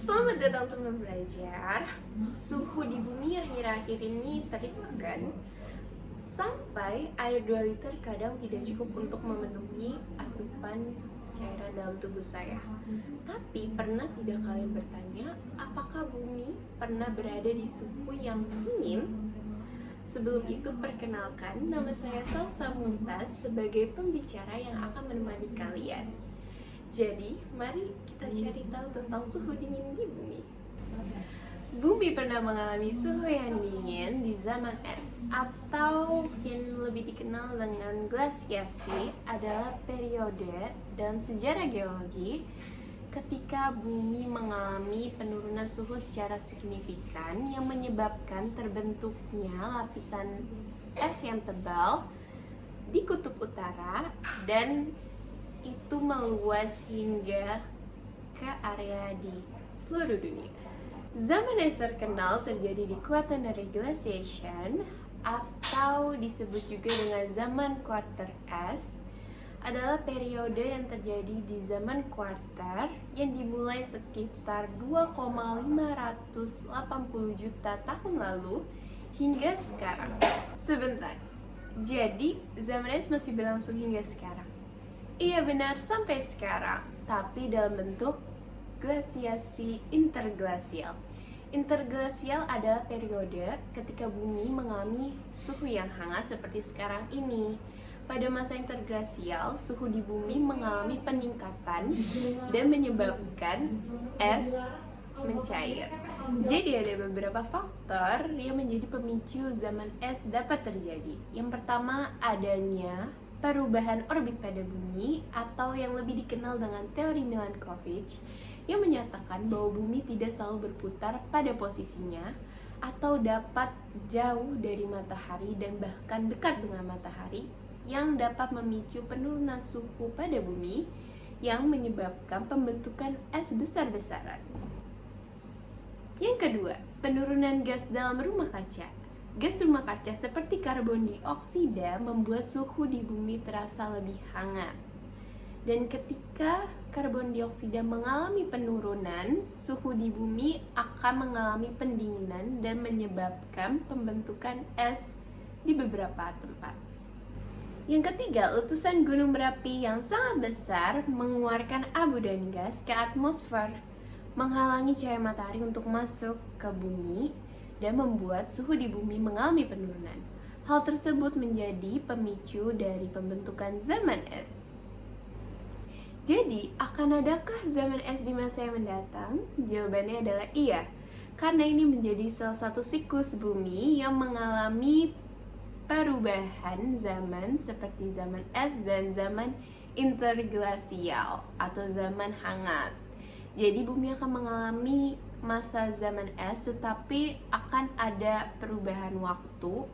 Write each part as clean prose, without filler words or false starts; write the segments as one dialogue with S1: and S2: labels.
S1: Selamat datang teman belajar. Suhu di bumi akhir-akhir ini tekan sampai air 2 liter kadang tidak cukup untuk memenuhi asupan cairan dalam tubuh saya. Tapi pernah tidak kalian bertanya, apakah bumi pernah berada di suhu yang dingin? Sebelum itu perkenalkan, nama saya Salsa Muntas sebagai pembicara yang akan menemani kalian. Jadi, mari kita cari tahu tentang suhu dingin di bumi. Bumi pernah mengalami suhu yang dingin di zaman es, atau yang lebih dikenal dengan glasiasi, adalah periode dalam sejarah geologi ketika bumi mengalami penurunan suhu secara signifikan yang menyebabkan terbentuknya lapisan es yang tebal di kutub utara dan itu meluas hingga ke area di seluruh dunia. Zaman es terkenal terjadi di Quaternary Glaciation atau disebut juga dengan zaman quarter es, adalah periode yang terjadi di zaman quarter yang dimulai sekitar 2,580 juta tahun lalu hingga sekarang. Sebentar, jadi zaman es masih berlangsung hingga sekarang? Iya benar, sampai sekarang, tapi dalam bentuk glasiasi interglasial. Interglasial adalah periode ketika bumi mengalami suhu yang hangat seperti sekarang ini. Pada masa interglasial, suhu di bumi mengalami peningkatan dan menyebabkan es mencair. Jadi ada beberapa faktor yang menjadi pemicu zaman es dapat terjadi. Yang pertama, adanya perubahan orbit pada bumi atau yang lebih dikenal dengan teori Milankovitch yang menyatakan bahwa bumi tidak selalu berputar pada posisinya atau dapat jauh dari matahari dan bahkan dekat dengan matahari yang dapat memicu penurunan suhu pada bumi yang menyebabkan pembentukan es besar-besaran. Yang kedua, penurunan gas dalam rumah kaca. Gas rumah kaca seperti karbon dioksida membuat suhu di bumi terasa lebih hangat. Dan ketika karbon dioksida mengalami penurunan, suhu di bumi akan mengalami pendinginan dan menyebabkan pembentukan es di beberapa tempat. Yang ketiga, letusan gunung berapi yang sangat besar mengeluarkan abu dan gas ke atmosfer, menghalangi cahaya matahari untuk masuk ke bumi dan membuat suhu di bumi mengalami penurunan. Hal tersebut menjadi pemicu dari pembentukan zaman es. Jadi, akan adakah zaman es di masa yang mendatang? Jawabannya adalah iya, karena ini menjadi salah satu siklus bumi yang mengalami perubahan zaman seperti zaman es dan zaman interglasial atau zaman hangat. Jadi bumi akan mengalami masa zaman es, tetapi akan ada perubahan waktu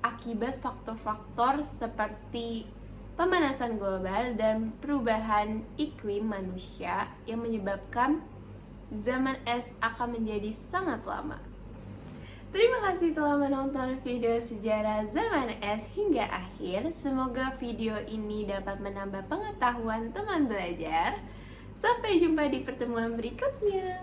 S1: akibat faktor-faktor seperti pemanasan global dan perubahan iklim manusia yang menyebabkan zaman es akan menjadi sangat lama. Terima kasih telah menonton video sejarah zaman es hingga akhir. Semoga video ini dapat menambah pengetahuan teman belajar. Sampai jumpa di pertemuan berikutnya.